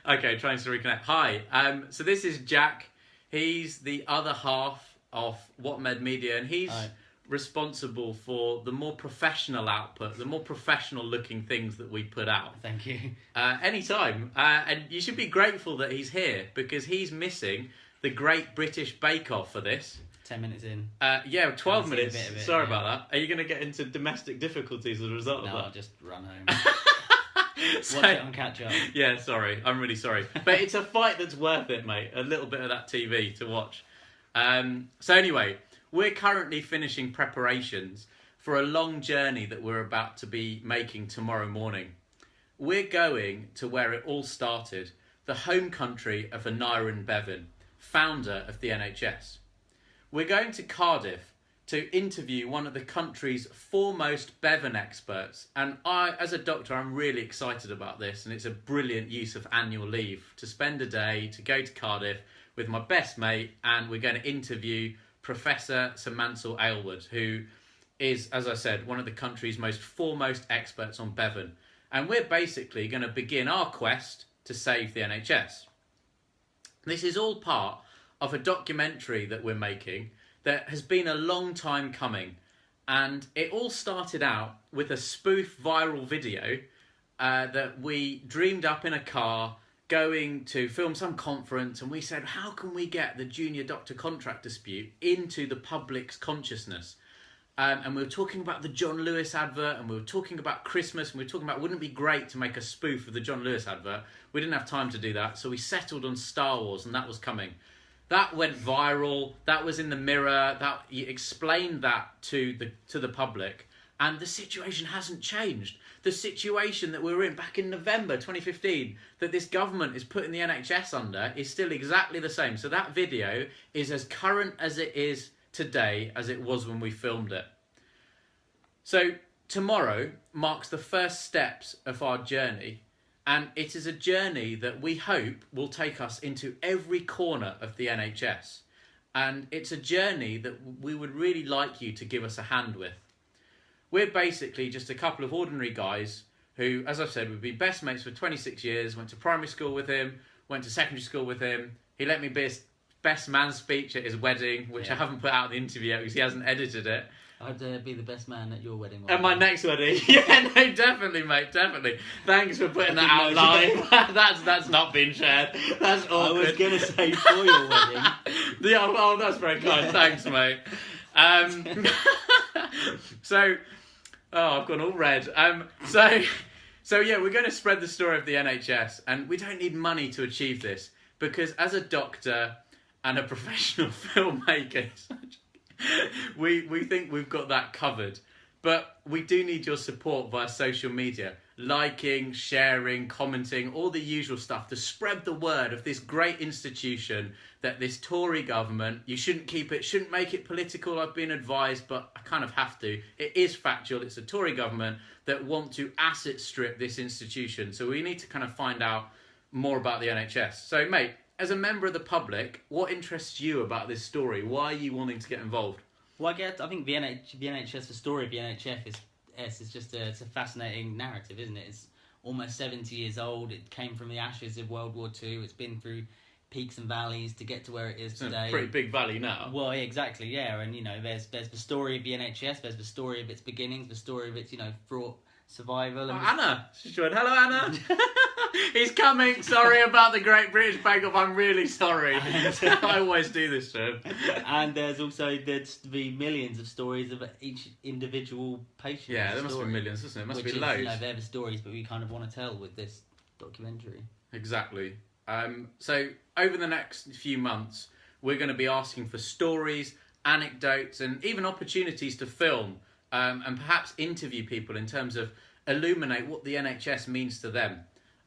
Okay, trying to reconnect. Hi, so this is Jack. He's the other half of What Med Media, and he's Hi. responsible for the more professional output, the more professional looking things that we put out. Thank you. Anytime. And you should be grateful that he's here, because he's missing the Great British Bake Off for this. 10 minutes in. Yeah, 12 I've seen a minutes. bit of it, Sorry yeah. about that. Are you going to get into domestic difficulties as a result No, of I'll that? just run home. So- Watch it on catch up. Yeah, sorry. I'm really sorry. But it's a fight that's worth it, mate. A little bit of that TV to watch. So anyway, we're currently finishing preparations for a long journey that we're about to be making tomorrow morning. We're going to where it all started, the home country of Aneurin Bevan, founder of the NHS. We're going to Cardiff to interview one of the country's foremost Bevan experts. And I, as a doctor, I'm really excited about this, and it's a brilliant use of annual leave to spend a day to go to Cardiff with my best mate, and we're going to interview Professor Sir Mansell Aylward, who is, as I said, one of the country's most foremost experts on Bevan. And we're basically going to begin our quest to save the NHS. This is all part of a documentary that we're making that has been a long time coming, and it all started out with a spoof viral video that we dreamed up in a car going to film some conference, and we said, how can we get the junior doctor contract dispute into the public's consciousness? And we were talking about the John Lewis advert, and we were talking about Christmas, and we were talking about, wouldn't it be great to make a spoof of the John Lewis advert? We didn't have time to do that, so we settled on Star Wars, and that was coming. That went viral. That was in the Mirror. That you explained that to the public, and the situation hasn't changed. The situation that we were in back in November 2015, that this government is putting the NHS under, is still exactly the same. So that video is as current as it is today as it was when we filmed it. So tomorrow marks the first steps of our journey. And it is a journey that we hope will take us into every corner of the NHS. And it's a journey that we would really like you to give us a hand with. We're basically just a couple of ordinary guys who, as I've said, we've been best mates for 26 years, went to primary school with him, went to secondary school with him. He let me be his best man speech at his wedding, which I haven't put out in the interview yet because he hasn't edited it. I'd be the best man at your wedding. At my next wedding. Yeah, no, definitely, mate, definitely. Thanks for putting that out live. That's not been shared. That's awkward. I was going to say for your wedding. Yeah, well, that's very kind. Thanks, mate. So, I've gone all red. So yeah, we're going to spread the story of the NHS, and we don't need money to achieve this, because as a doctor and a professional filmmaker, we think we've got that covered. But we do need your support via social media, liking, sharing, commenting, all the usual stuff to spread the word of this great institution that this Tory government, you shouldn't make it political, I've been advised, but I kind of have to. It is factual. It's a Tory government that want to asset strip this institution. So we need to kind of find out more about the NHS. So, mate, as a member of the public, what interests you about this story? Why are you wanting to get involved? Well, I think the NHS, the story of the NHS is just it's a fascinating narrative, isn't it? It's almost 70 years old. It came from the ashes of World War II. It's been through peaks and valleys to get to where it is today. It's a pretty big valley now. Well, yeah, exactly, yeah. And, there's the story of the NHS, there's the story of its beginnings, the story of its, fraught survival. And Anna! She's joined. Hello, Anna! He's coming. Sorry about the Great British Bake Off. I'm really sorry. I always do this to him. And there's the millions of stories of each individual patient. Yeah, there must be millions, doesn't it? Must be loads. They're the stories that we kind of want to tell with this documentary. Exactly. So over the next few months, we're going to be asking for stories, anecdotes, and even opportunities to film and perhaps interview people in terms of illuminate what the NHS means to them.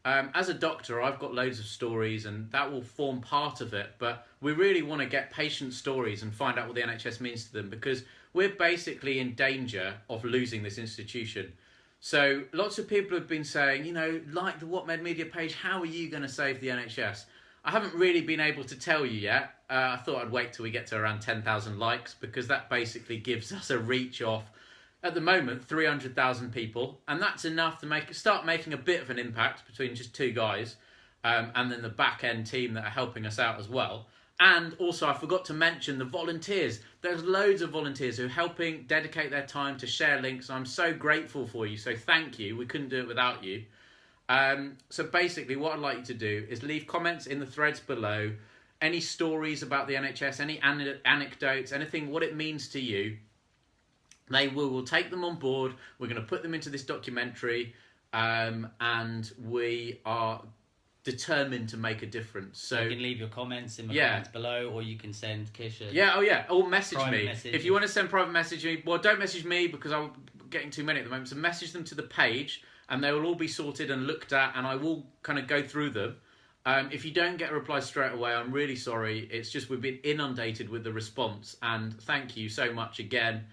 As a doctor, I've got loads of stories, and that will form part of it, but we really want to get patient stories and find out what the NHS means to them, because we're basically in danger of losing this institution. So lots of people have been saying, like the What Med Media page, how are you going to save the NHS? I haven't really been able to tell you yet. I thought I'd wait till we get to around 10,000 likes, because that basically gives us a reach of, at the moment, 300,000 people, and that's enough to start making a bit of an impact between just two guys. and then the back end team that are helping us out as well. And also, I forgot to mention the volunteers. There's loads of volunteers who are helping dedicate their time to share links. I'm so grateful for you. So thank you. We couldn't do it without you. So basically, what I'd like you to do is leave comments in the threads below. Any stories about the NHS, any anecdotes, anything, what it means to you. We'll take them on board. We're going to put them into this documentary. And we are determined to make a difference. So you can leave your comments in the comments below, or you can send Kish or message me. Message. If you want to send private message me, well, don't message me because I'm getting too many at the moment. So message them to the page, and they will all be sorted and looked at, and I will kind of go through them. If you don't get a reply straight away, I'm really sorry. It's just we've been inundated with the response, and thank you so much again.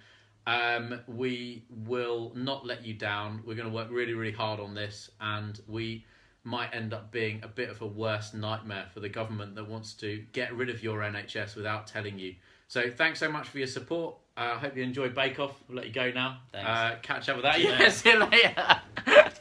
We will not let you down. We're going to work really, really hard on this, and we might end up being a bit of a worse nightmare for the government that wants to get rid of your NHS without telling you. So thanks so much for your support. I hope you enjoyed Bake Off. We'll let you go now. Thanks. Catch up with that. Yeah, see you later.